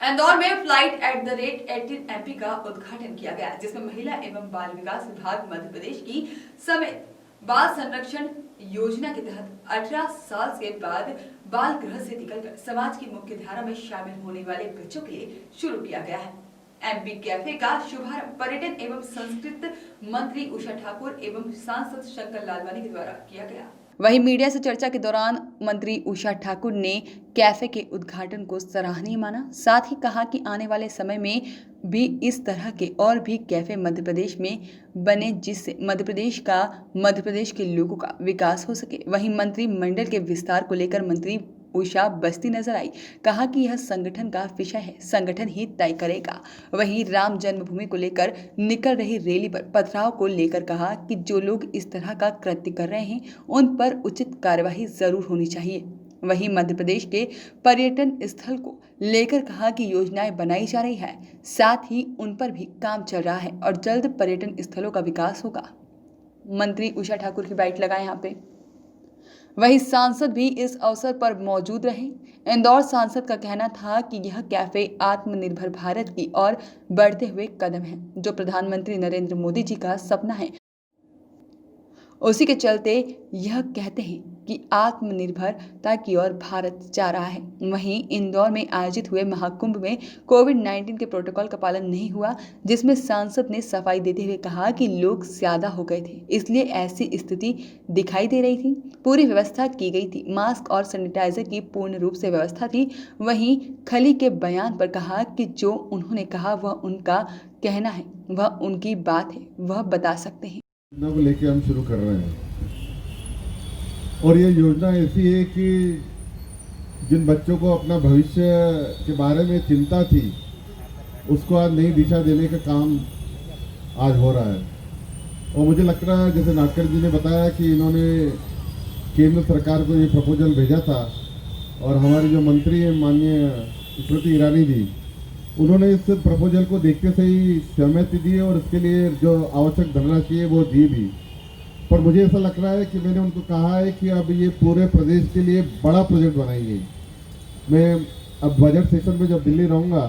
इंदौर में flight @18 MP का उद्घाटन किया गया, जिसमें महिला एवं बाल विकास विभाग मध्य प्रदेश की समेत बाल संरक्षण योजना के तहत 18 साल के बाद बाल गृह से निकलकर समाज की मुख्य धारा में शामिल होने वाले बच्चों के लिए शुरू किया गया है। MP कैफे का शुभारंभ पर्यटन एवं संस्कृति मंत्री उषा ठाकुर एवं सांसद शंकर लालवानी के द्वारा किया गया। वहीं मीडिया से चर्चा के दौरान मंत्री उषा ठाकुर ने कैफे के उद्घाटन को सराहनीय माना। साथ ही कहा कि आने वाले समय में भी इस तरह के और भी कैफे मध्य प्रदेश में बने, जिससे मध्य प्रदेश के लोगों का विकास हो सके। वहीं मंत्रिमंडल के विस्तार को लेकर मंत्री उषा बस्ती नजर आई। कहा कि यह संगठन का विषय है, संगठन ही तय करेगा। वहीं राम जन्मभूमि को लेकर निकल रही रैली पर पथराव को लेकर कहा कि जो लोग इस तरह का कृत्य कर रहे हैं उन पर उचित कार्यवाही जरूर होनी चाहिए। वहीं मध्य प्रदेश के पर्यटन स्थल को लेकर कहा कि योजनाएं बनाई जा रही है, साथ ही उन पर भी काम चल रहा है और जल्द पर्यटन स्थलों का विकास होगा। मंत्री उषा ठाकुर की बाइट लगाए यहाँ पे। वहीं सांसद भी इस अवसर पर मौजूद रहे। इंदौर सांसद का कहना था कि यह कैफे आत्मनिर्भर भारत की ओर बढ़ते हुए कदम है, जो प्रधानमंत्री नरेंद्र मोदी जी का सपना है। उसी के चलते यह कहते हैं कि आत्मनिर्भरता की ओर भारत जा रहा है। वहीं इंदौर में आयोजित हुए महाकुंभ में कोविड-19 के प्रोटोकॉल का पालन नहीं हुआ, जिसमें सांसद ने सफाई देते हुए कहा कि लोग ज्यादा हो गए थे, इसलिए ऐसी स्थिति दिखाई दे रही थी। पूरी व्यवस्था की गई थी, मास्क और सैनिटाइजर की पूर्ण रूप से व्यवस्था थी। वहीं खली के बयान पर कहा कि जो उन्होंने कहा वह उनका कहना है, वह उनकी बात है, वह बता सकते हैं। योजना को लेके हम शुरू कर रहे हैं और ये योजना ऐसी है कि जिन बच्चों को अपना भविष्य के बारे में चिंता थी, उसको आज नई दिशा देने का काम आज हो रहा है। और मुझे लग रहा है, जैसे नाटकर जी ने बताया कि इन्होंने केंद्र सरकार को ये प्रपोजल भेजा था और हमारे जो मंत्री हैं माननीय स्मृति ईरानी जी, उन्होंने इस प्रपोजल को देखते से ही सहमति दी और इसके लिए जो आवश्यक धनराशि है वो दी भी। पर मुझे ऐसा लग रहा है कि मैंने उनको कहा है कि अब ये पूरे प्रदेश के लिए बड़ा प्रोजेक्ट बनाएंगे। मैं अब बजट सेशन में जब दिल्ली रहूँगा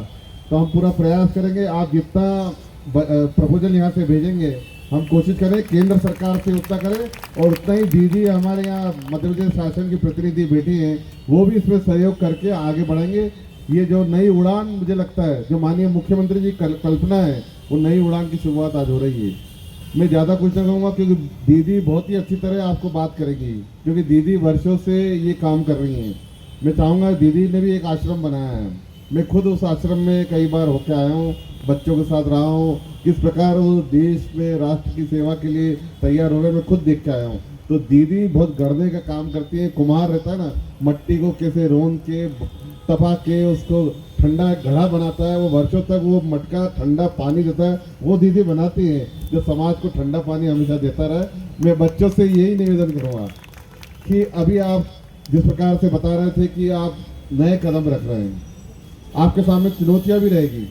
तो हम पूरा प्रयास करेंगे, आप जितना प्रपोजल यहाँ से भेजेंगे हम कोशिश करें केंद्र सरकार से उतना करें और उतना ही दीदी हमारे यहाँ मध्य प्रदेश शासन की प्रतिनिधि बैठी हैं, वो भी इसमें सहयोग करके आगे बढ़ेंगे। ये जो नई उड़ान, मुझे लगता है जो माननीय मुख्यमंत्री जी कल्पना है, वो नई उड़ान की शुरुआत आज हो रही है। मैं ज़्यादा कुछ नहीं कहूँगा क्योंकि दीदी बहुत ही अच्छी तरह आपको बात करेगी, क्योंकि दीदी वर्षों से ये काम कर रही हैं। मैं चाहूँगा, दीदी ने भी एक आश्रम बनाया है, मैं खुद उस आश्रम में कई बार होकर आया हूँ, बच्चों के साथ रहा हूँ, किस प्रकार वो देश में राष्ट्र की सेवा के लिए तैयार हो रहे, मैं खुद देख के आया हूँ। तो दीदी बहुत गढ़ने का काम करती है। कुम्हार रहता है ना, मट्टी को कैसे रोन के तपा के उसको ठंडा घड़ा बनाता है, वो वर्षों तक वो मटका ठंडा पानी देता है, वो दीदी बनाती है जो समाज को ठंडा पानी हमेशा देता रहे। मैं बच्चों से यही निवेदन करूँगा कि अभी आप जिस प्रकार से बता रहे थे कि आप नए कदम रख रहे हैं, आपके सामने चुनौतियाँ भी रहेगी,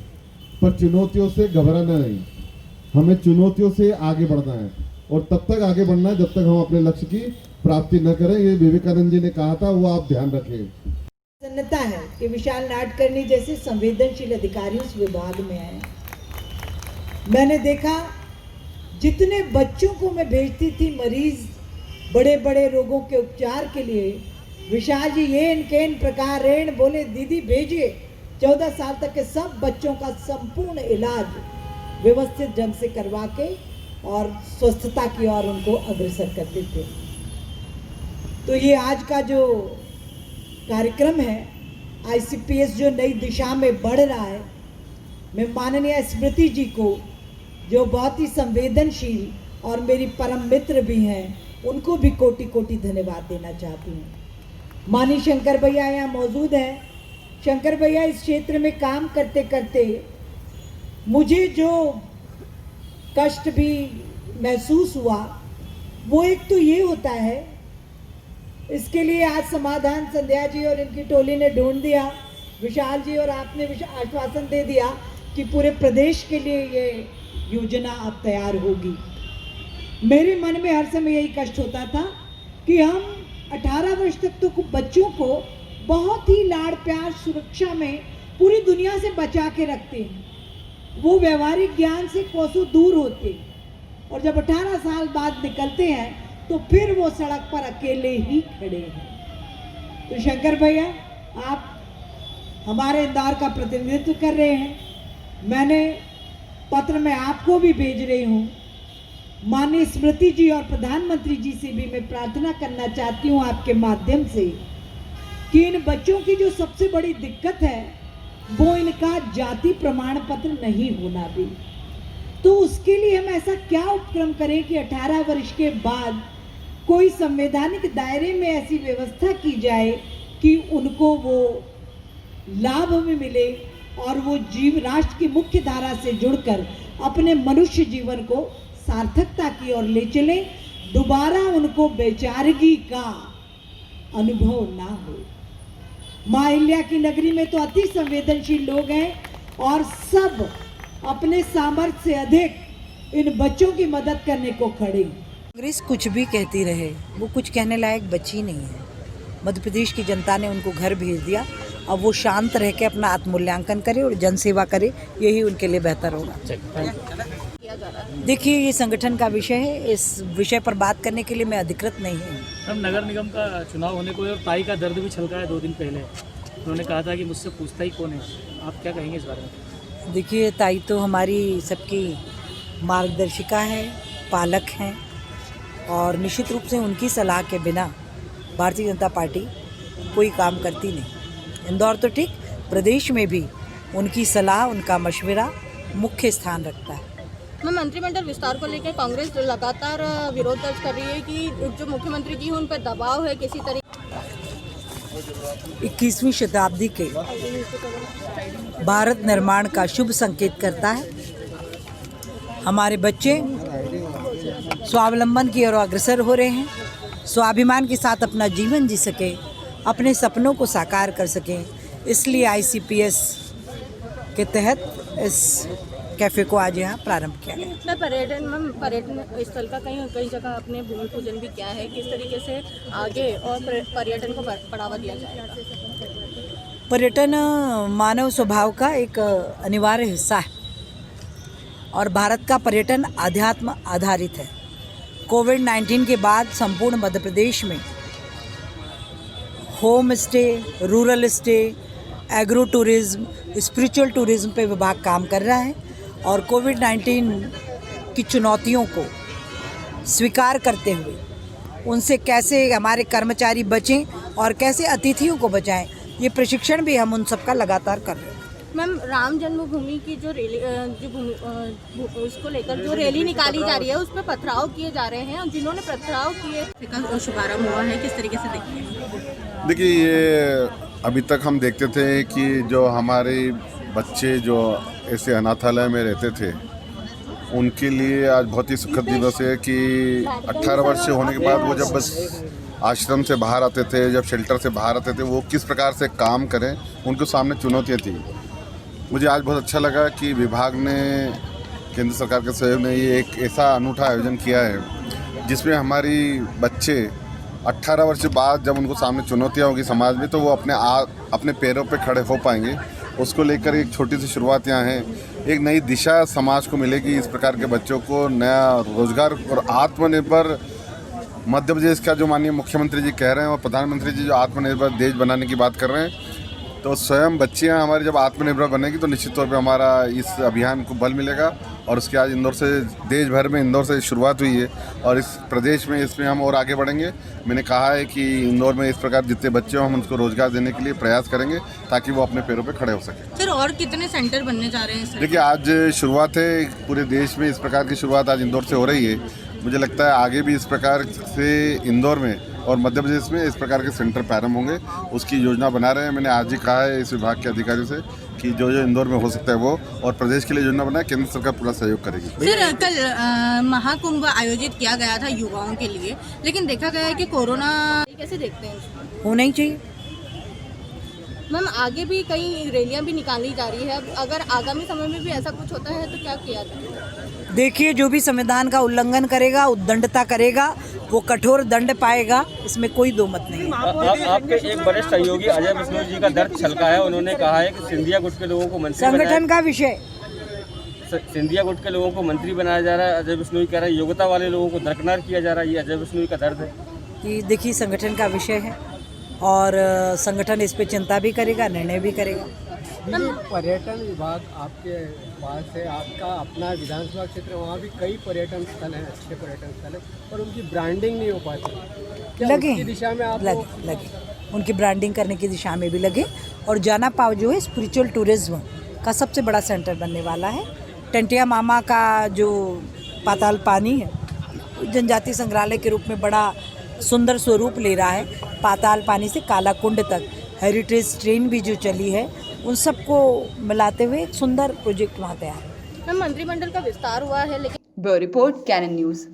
पर चुनौतियों से घबराना नहीं, हमें चुनौतियों से आगे बढ़ना है और तब तक आगे बढ़ना है जब तक हम अपने लक्ष्य की प्राप्ति न करें। ये विवेकानंद जी ने कहा था, वो आप ध्यान रखें। प्रसन्नता है कि विशाल नाडकर्णी जैसे संवेदनशील अधिकारी उस विभाग में हैं। मैंने देखा जितने बच्चों को मैं भेजती थी मरीज बड़े बड़े रोगों के उपचार के लिए, विशाल जी ये इनके इन प्रकार रेण बोले दीदी भेजिए, 14 साल तक के सब बच्चों का संपूर्ण इलाज व्यवस्थित ढंग से करवा के और स्वस्थता की ओर उनको अग्रसर करते थे। तो ये आज का जो कार्यक्रम है, ICPS जो नई दिशा में बढ़ रहा है, मैं माननीय स्मृति जी को जो बहुत ही संवेदनशील और मेरी परम मित्र भी हैं, उनको भी कोटि कोटि धन्यवाद देना चाहती हूँ। माननीय शंकर भैया यहाँ मौजूद हैं। शंकर भैया इस क्षेत्र में काम करते करते मुझे जो कष्ट भी महसूस हुआ, वो एक तो ये होता है, इसके लिए आज समाधान संध्या जी और इनकी टोली ने ढूंढ दिया, विशाल जी और आपने आश्वासन दे दिया कि पूरे प्रदेश के लिए ये योजना अब तैयार होगी। मेरे मन में हर समय यही कष्ट होता था कि हम 18 वर्ष तक तो बच्चों को बहुत ही लाड़ प्यार सुरक्षा में पूरी दुनिया से बचा के रखते हैं। वो व्यवहारिक ज्ञान से कोसों दूर होते हैं और जब 18 साल बाद निकलते हैं तो फिर वो सड़क पर अकेले ही खड़े हैं। तो शंकर भैया, आप हमारे इंदौर का प्रतिनिधित्व कर रहे हैं। मैंने पत्र में आपको भी भेज रही हूँ। माननीय स्मृति जी और प्रधानमंत्री जी से भी मैं प्रार्थना करना चाहती हूँ आपके माध्यम से कि इन बच्चों की जो सबसे बड़ी दिक्कत है वो इनका जाति प्रमाण पत्र नहीं होना भी। तो उसके लिए हम ऐसा क्या उपक्रम करें कि 18 वर्ष के बाद कोई संवैधानिक दायरे में ऐसी व्यवस्था की जाए कि उनको वो लाभ में मिले और वो राष्ट्र की मुख्य धारा से जुड़कर अपने मनुष्य जीवन को सार्थकता की ओर ले चले, दोबारा उनको बेचारगी का अनुभव ना हो। माँ अहिल्या की नगरी में तो अति संवेदनशील लोग हैं और सब अपने सामर्थ्य से अधिक इन बच्चों की मदद करने को खड़े। कांग्रेस कुछ भी कहती रहे, वो कुछ कहने लायक बची नहीं है। मध्य प्रदेश की जनता ने उनको घर भेज दिया। अब वो शांत रह के अपना आत्ममूल्यांकन करे और जनसेवा करे, यही उनके लिए बेहतर होगा। देखिए, ये संगठन का विषय है, इस विषय पर बात करने के लिए मैं अधिकृत नहीं हूँ। हम नगर निगम का चुनाव होने को है और ताई का दर्द भी छलका है 2 दिन पहले। उन्होंने कहा था कि मुझसे पूछता ही कौन है। आप क्या कहेंगे इस बारे में? देखिए, ताई तो हमारी सबकी मार्गदर्शिका है, पालक हैं और निश्चित रूप से उनकी सलाह के बिना भारतीय जनता पार्टी कोई काम करती नहीं। इंदौर तो ठीक, प्रदेश में भी उनकी सलाह, उनका मशवरा मुख्य स्थान रखता है। मैं मंत्रिमंडल विस्तार को लेकर कांग्रेस लगातार विरोध दर्ज कर रही है कि जो मुख्यमंत्री जी हैं उन पर दबाव है किसी तरह। 21वीं शताब्दी के भारत निर्माण का शुभ संकेत करता है। हमारे बच्चे स्वावलंबन की ओर अग्रसर हो रहे हैं, स्वाभिमान के साथ अपना जीवन जी सके, अपने सपनों को साकार कर सकें। इसलिए ICPS के तहत इस कैफ़े को आज यहाँ प्रारंभ किया गया। पर्यटन स्थल का कई जगह अपने भूमि पूजन भी किया है। किस तरीके से आगे और पर्यटन को बढ़ावा दिया जाएगा? पर्यटन मानव स्वभाव का एक अनिवार्य हिस्सा है और भारत का पर्यटन आध्यात्म आधारित है। कोविड-19 के बाद संपूर्ण मध्य प्रदेश में home stay, rural stay, agro tourism, spiritual tourism पे विभाग काम कर रहा है और कोविड-19 की चुनौतियों को स्वीकार करते हुए उनसे कैसे हमारे कर्मचारी बचें और कैसे अतिथियों को बचाएं, ये प्रशिक्षण भी हम उन सबका लगातार कर रहे हैं। मैम, राम जन्मभूमि की जो रैली उसको लेकर जो रैली निकाली जा रही है उस पर पथराव किए जा रहे हैं और जिन्होंने पथराव किए शुभारंभ हुआ है, किस तरीके से देखते हैं? देखिए, ये अभी तक हम देखते थे कि जो हमारे बच्चे जो ऐसे अनाथालय में रहते थे उनके लिए आज बहुत ही सुखद दिवस है कि 18 वर्ष होने के बाद वो जब बस आश्रम से बाहर आते थे, जब शेल्टर से बाहर आते थे, वो किस प्रकार से काम करें, उनके सामने चुनौतियाँ थी। मुझे आज बहुत अच्छा लगा कि विभाग ने, केंद्र सरकार के सहयोग ने ये एक ऐसा अनूठा आयोजन किया है जिसमें हमारी बच्चे 18 वर्ष बाद जब उनको सामने चुनौतियाँ होगी समाज में, तो वो अपने पैरों पे खड़े हो पाएंगे। उसको लेकर एक छोटी सी शुरुआत यहाँ है। एक नई दिशा समाज को मिलेगी। इस प्रकार के बच्चों को नया रोजगार और आत्मनिर्भर मध्य प्रदेश का जो माननीय मुख्यमंत्री जी कह रहे हैं और प्रधानमंत्री जी जो आत्मनिर्भर देश बनाने की बात कर रहे हैं, तो स्वयं बच्चियाँ हमारी जब आत्मनिर्भर बनेगी तो निश्चित तौर पे हमारा इस अभियान को बल मिलेगा। और उसके आज इंदौर से, देश भर में इंदौर से शुरुआत हुई है और इस प्रदेश में इसमें हम और आगे बढ़ेंगे। मैंने कहा है कि इंदौर में इस प्रकार जितने बच्चे हों हम उनको रोजगार देने के लिए प्रयास करेंगे ताकि वो अपने पैरों पे खड़े हो सकें। सर, और कितने सेंटर बनने जा रहे हैं? देखिए, आज शुरुआत है, पूरे देश में इस प्रकार की शुरुआत आज इंदौर से हो रही है। मुझे लगता है आगे भी इस प्रकार से इंदौर में और मध्य प्रदेश में इस प्रकार के सेंटर प्रारंभ होंगे, उसकी योजना बना रहे हैं। मैंने आज ही कहा है इस विभाग के अधिकारियों से कि जो जो इंदौर में हो सकता है वो, और प्रदेश के लिए योजना बनाए, केंद्र सरकार पूरा सहयोग करेगी। सर, कल महाकुंभ आयोजित किया गया था युवाओं के लिए, लेकिन देखा गया है कि कोरोना, कैसे देखते हैं इसको? होना ही चाहिए। मैम, आगे भी कई रैलियां भी निकाली जा रही है, अगर आगामी समय में भी ऐसा कुछ होता है तो क्या किया जाए? देखिए, जो भी संविधान का उल्लंघन करेगा, उद्दंडता करेगा, वो कठोर दंड पाएगा, इसमें कोई दो मत नहीं है। आपके एक वरिष्ठ सहयोगी अजय बिश्नोई जी का दर्द छलका है। उन्होंने कहा है कि सिंधिया गुट के लोगों को मंत्री संगठन का विषय, सिंधिया गुट के लोगों को मंत्री बनाया जा रहा है। अजय बिश्नोई कह रहा है योग्यता वाले लोगों को दरकिनार किया जा रहा है। ये अजय बिश्नोई का दर्द है। कि देखिए, संगठन का विषय है और संगठन इस पे चिंता भी करेगा, निर्णय भी करेगा। पर्यटन विभाग आपके पास है, आपका अपना विधानसभा क्षेत्र, वहाँ भी कई पर्यटन स्थल हैं, अच्छे पर्यटन स्थल हैं, और उनकी ब्रांडिंग नहीं हो पाती। क्या लगे उसकी दिशा में आप लगे उनकी ब्रांडिंग करने की दिशा में भी लगे। और जाना पाव जो है स्पिरिचुअल टूरिज्म का सबसे बड़ा सेंटर बनने वाला है। टंटिया मामा का जो पाताल पानी है, जनजातीय संग्रहालय के रूप में बड़ा सुंदर स्वरूप ले रहा है। पाताल पानी से काला कुंड तक हेरिटेज ट्रेन भी जो चली है, उन सबको मिलाते हुए एक सुंदर प्रोजेक्ट वहाँ तैयार है। मंत्रिमंडल का विस्तार हुआ है, लेकिन ब्यूरो रिपोर्ट, कैनन न्यूज़।